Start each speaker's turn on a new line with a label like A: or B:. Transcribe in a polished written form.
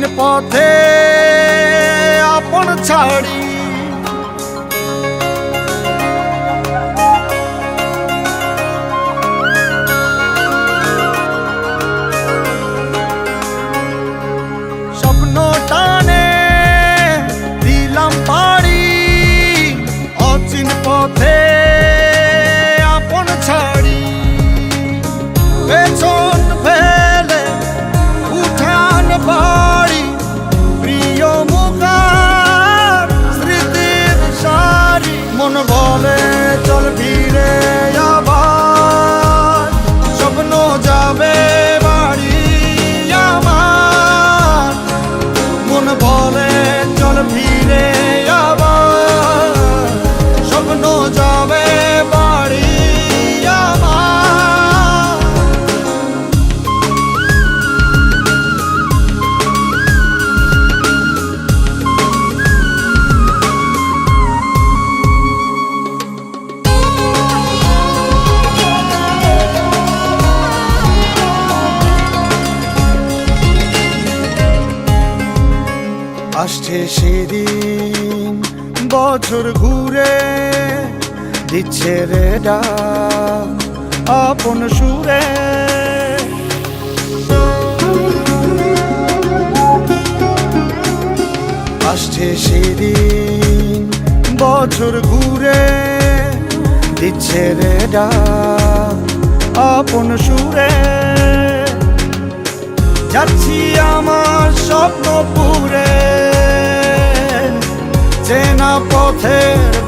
A: অচিন পথে আপন ছাড়ি স্বপ্ন টানে দিলাম পাড়ি অচিন পথে আপন ছাড়ি পেছন ফেলে উঠান বাড়ি প্রিয় মুখার স্মৃতির সারি মন বলে চল ফিরে আবার স্বপ্ন যাবে বাড়ি আমার মন বলে চল ফিরে আবার স্বপ্ন যাবে বাড়ি আমার আসছে সেদিন বছর ঘুরে দিচ্ছে রে ডাক আপন সুরে আসছে সেদিন বছর ঘুরে দিচ্ছে রে ডাক আপন সুরে যাচ্ছি আমার স্বপ্ন পুরে চেনা পথের